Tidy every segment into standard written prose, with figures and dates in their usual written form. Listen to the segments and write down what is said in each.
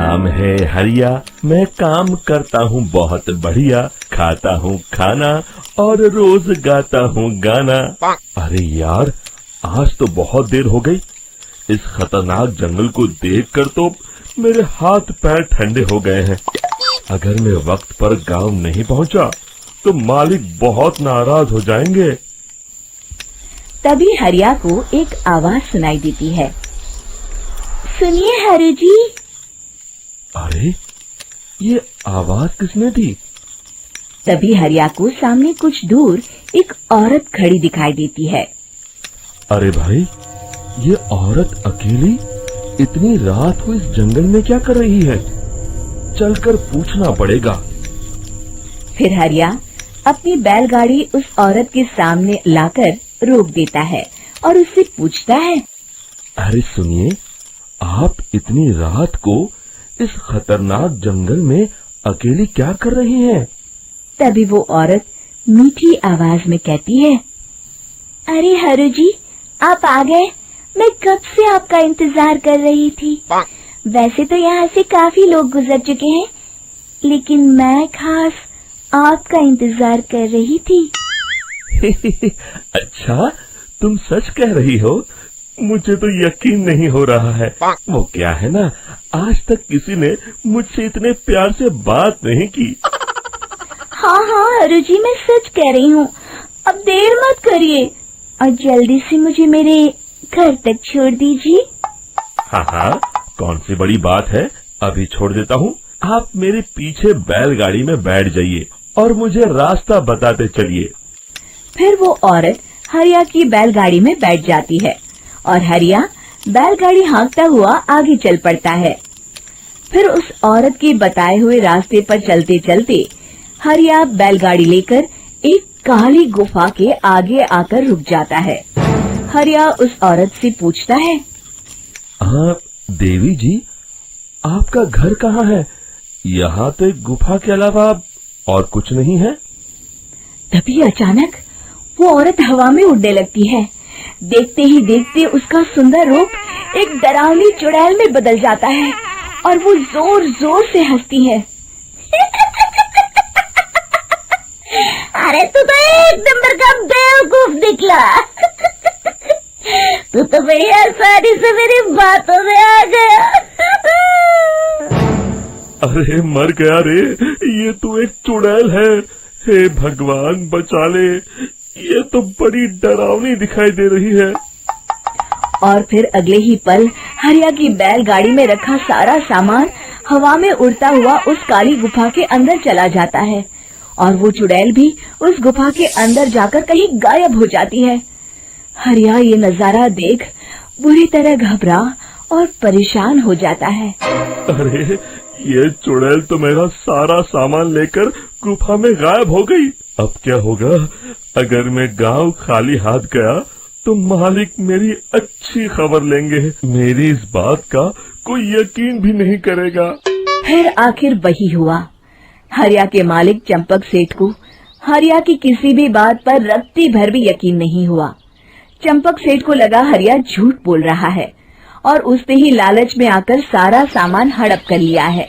नाम है हरिया, मैं काम करता हूँ बहुत बढ़िया, खाता हूँ खाना और रोज गाता हूँ गाना। अरे यार, आज तो बहुत देर हो गई। इस खतरनाक जंगल को देखकर तो मेरे हाथ पैर ठंडे हो गए हैं। अगर मैं वक्त पर गांव नहीं पहुंचा तो मालिक बहुत नाराज हो जाएंगे। तभी हरिया को एक आवाज सुनाई देती है। सुनिए हरु जी। अरे, ये आवाज किसने दी? तभी हरिया को सामने कुछ दूर एक औरत खड़ी दिखाई देती है। अरे भाई, ये औरत अकेली इतनी रात को इस जंगल में क्या कर रही है? चलकर पूछना पड़ेगा। फिर हरिया अपनी बैलगाड़ी उस औरत के सामने लाकर रोक देता है और उससे पूछता है। अरे सुनिए, आप इतनी रात को इस खतरनाक जंगल में अकेली क्या कर रही हैं? तभी वो औरत मीठी आवाज में कहती है, अरे हरु जी, आप आ गए। मैं कब से आपका इंतजार कर रही थी। वैसे तो यहाँ से काफी लोग गुजर चुके हैं, लेकिन मैं खास आपका इंतजार कर रही थी। अच्छा, तुम सच कह रही हो? मुझे तो यकीन नहीं हो रहा है। वो क्या है ना, आज तक किसी ने मुझसे इतने प्यार से बात नहीं की। हाँ हरु जी, मैं सच कह रही हूँ। अब देर मत करिए और जल्दी से मुझे मेरे घर तक छोड़ दीजिए। हाँ, कौन सी बड़ी बात है, अभी छोड़ देता हूँ। आप मेरे पीछे बैलगाड़ी में बैठ जाइए और मुझे रास्ता बताते चलिए। फिर वो औरत हरिया की बैलगाड़ी में बैठ जाती है और हरिया बैलगाड़ी हाँकता हुआ आगे चल पड़ता है। फिर उस औरत के बताए हुए रास्ते पर चलते चलते हरिया बैलगाड़ी लेकर एक काली गुफा के आगे आकर रुक जाता है। हरिया उस औरत से पूछता है, हाँ देवी जी, आपका घर कहाँ है? यहाँ तो एक गुफा के अलावा और कुछ नहीं है। तभी अचानक वो औरत हवा में उड़ने लगती है। देखते ही देखते उसका सुंदर रूप एक डरावनी चुड़ैल में बदल जाता है और वो जोर जोर से हंसती है। अरे तू तो एक नंबर का बेवकूफ निकला। तू तो बड़ी आसानी से मेरी बातों में आ गया। अरे मर गया रे, ये तो एक चुड़ैल है। हे भगवान बचा ले, ये तो बड़ी डरावनी दिखाई दे रही है। और फिर अगले ही पल हरिया की बैलगाड़ी में रखा सारा सामान हवा में उड़ता हुआ उस काली गुफा के अंदर चला जाता है और वो चुड़ैल भी उस गुफा के अंदर जाकर कहीं गायब हो जाती है। हरिया ये नजारा देख बुरी तरह घबरा और परेशान हो जाता है। अरे, ये चुड़ैल तो मेरा सारा सामान लेकर गुफा में गायब हो गई। अब क्या होगा? अगर मैं गांव खाली हाथ गया तो मालिक मेरी अच्छी खबर लेंगे। मेरी इस बात का कोई यकीन भी नहीं करेगा। फिर आखिर वही हुआ। हरिया के मालिक चंपक सेठ को हरिया की किसी भी बात पर रत्ती भर भी यकीन नहीं हुआ। चंपक सेठ को लगा हरिया झूठ बोल रहा है और उसने ही लालच में आकर सारा सामान हड़प कर लिया है।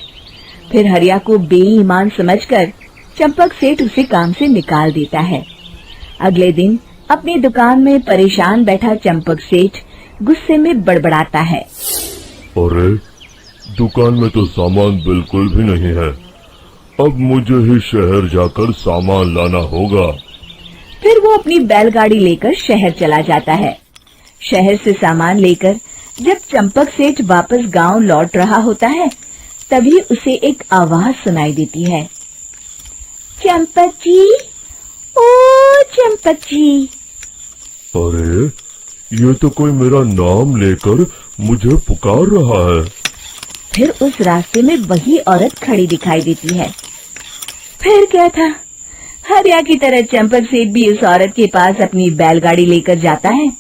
फिर हरिया को बेईमान समझकर चंपक सेठ उसे काम से निकाल देता है। अगले दिन अपनी दुकान में परेशान बैठा चंपक सेठ गुस्से में बड़बड़ाता है। अरे, दुकान में तो सामान बिल्कुल भी नहीं है। अब मुझे ही शहर जाकर सामान लाना होगा। फिर वो अपनी बैलगाड़ी लेकर शहर चला जाता है। शहर से सामान लेकर जब चंपक सेठ वापस गांव लौट रहा होता है, तभी उसे एक आवाज सुनाई देती है। चंपक जी, ओ चंपक जी। अरे, ये तो कोई मेरा नाम लेकर मुझे पुकार रहा है। फिर उस रास्ते में वही औरत खड़ी दिखाई देती है। फिर क्या था, हरिया की तरह चंपक सेठ भी उस औरत के पास अपनी बैलगाड़ी लेकर जाता है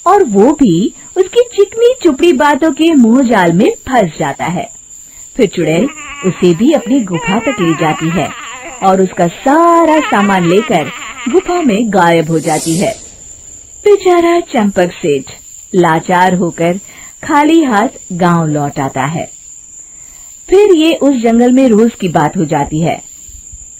और वो भी उसकी चिकनी चुपड़ी बातों के मुंह जाल में फंस जाता है। फिर चुड़ैल उसे भी अपनी गुफा तक ले जाती है और उसका सारा सामान लेकर गुफा में गायब हो जाती है। बेचारा चंपक सेठ लाचार होकर खाली हाथ गांव लौट आता है। फिर ये उस जंगल में रोज की बात हो जाती है।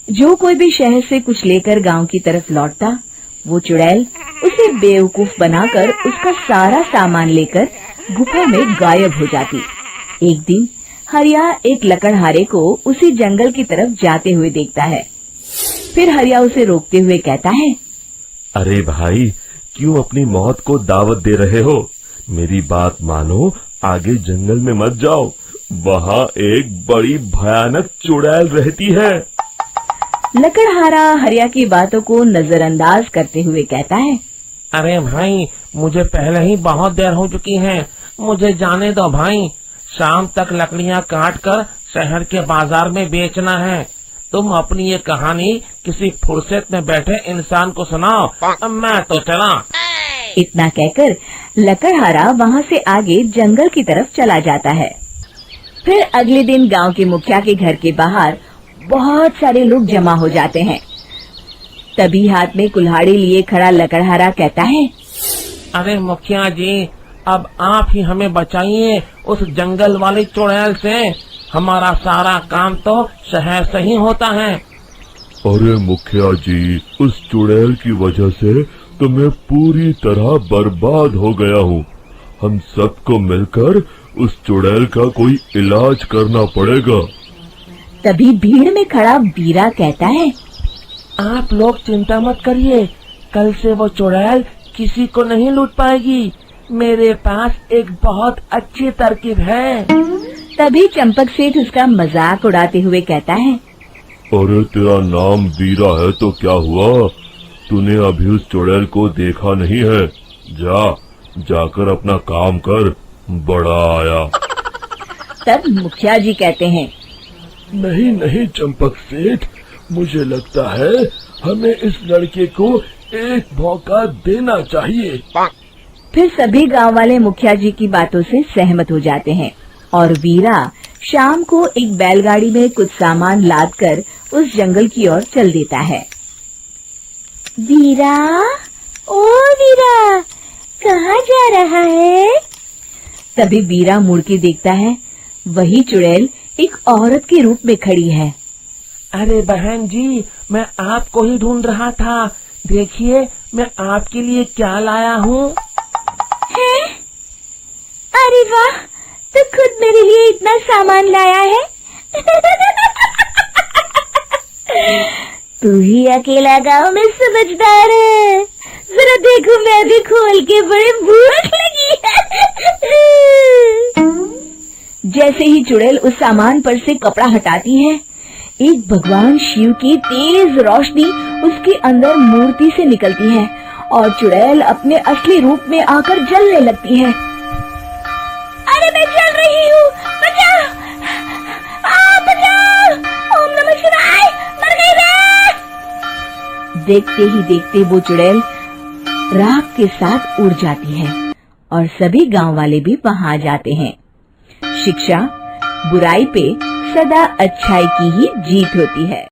जो कोई भी शहर से कुछ लेकर गांव की तरफ लौटता, वो चुड़ैल उसे बेवकूफ बनाकर उसका सारा सामान लेकर गुफा में गायब हो जाती। एक दिन हरिया एक लकड़हारे को उसी जंगल की तरफ जाते हुए देखता है। फिर हरिया उसे रोकते हुए कहता है, अरे भाई, क्यों अपनी मौत को दावत दे रहे हो? मेरी बात मानो, आगे जंगल में मत जाओ, वहाँ एक बड़ी भयानक चुड़ैल रहती है। लकड़हारा हरिया की बातों को नजरअंदाज करते हुए कहता है, अरे भाई, मुझे पहले ही बहुत देर हो चुकी है, मुझे जाने दो भाई। शाम तक लकड़ियाँ काट कर शहर के बाजार में बेचना है। तुम अपनी ये कहानी किसी फुर्सत में बैठे इंसान को सुनाओ, मैं तो चला। इतना कहकर लकड़हारा वहाँ से आगे जंगल की तरफ चला जाता है। फिर अगले दिन गांव के मुखिया के घर के बाहर बहुत सारे लोग जमा हो जाते हैं। तभी हाथ में कुल्हाड़ी लिए खड़ा लकड़हारा कहता है, अरे मुखिया जी, अब आप ही हमें बचाइए उस जंगल वाली चुड़ैल से। हमारा सारा काम तो शहर से ही होता है। अरे मुखिया जी, उस चुड़ैल की वजह से तो मैं पूरी तरह बर्बाद हो गया हूँ। हम सबको मिलकर उस चुड़ैल का कोई इलाज करना पड़ेगा। तभी भीड़ में खड़ा बीरा कहता है, आप लोग चिंता मत करिए, कल से वो चुड़ैल किसी को नहीं लूट पाएगी। मेरे पास एक बहुत अच्छी तरकीब है। तभी चंपक सेठ उसका मजाक उड़ाते हुए कहता है, अरे तेरा नाम बीरा है तो क्या हुआ? तूने अभी उस चुड़ैल को देखा नहीं है? जाकर अपना काम कर, बड़ा आया। तब मुखिया जी कहते हैं, नहीं नहीं चंपक सेठ, मुझे लगता है हमें इस लड़के को एक मौका देना चाहिए। फिर सभी गांव वाले मुखिया जी की बातों से सहमत हो जाते हैं और वीरा शाम को एक बैलगाड़ी में कुछ सामान लादकर उस जंगल की ओर चल देता है। वीरा, ओ वीरा, कहाँ जा रहा है? तभी वीरा मुड़ के देखता है, वही चुड़ैल एक औरत के रूप में खड़ी है। अरे बहन जी, मैं आपको ही ढूंढ रहा था। देखिए, मैं आपके लिए क्या लाया हूँ। अरे वाह, तो खुद मेरे लिए इतना सामान लाया है। तू ही अकेला गांव में समझदार है। जरा देखो, मैं भी खोल के, बड़े भूख लगी है। जैसे ही चुड़ैल उस सामान पर से कपड़ा हटाती है, एक भगवान शिव की तेज रोशनी उसके अंदर मूर्ति से निकलती है और चुड़ैल अपने असली रूप में आकर जलने लगती है। अरे मैं जल रही हूँ, बचाओ! बचाओ! ओम नमः शिवाय! मर गई मैं! देखते ही देखते वो चुड़ैल राख के साथ उड़ जाती है और सभी गांव वाले भी वहां आ जाते हैं। शिक्षा बुराई पे सदा अच्छाई की ही जीत होती है।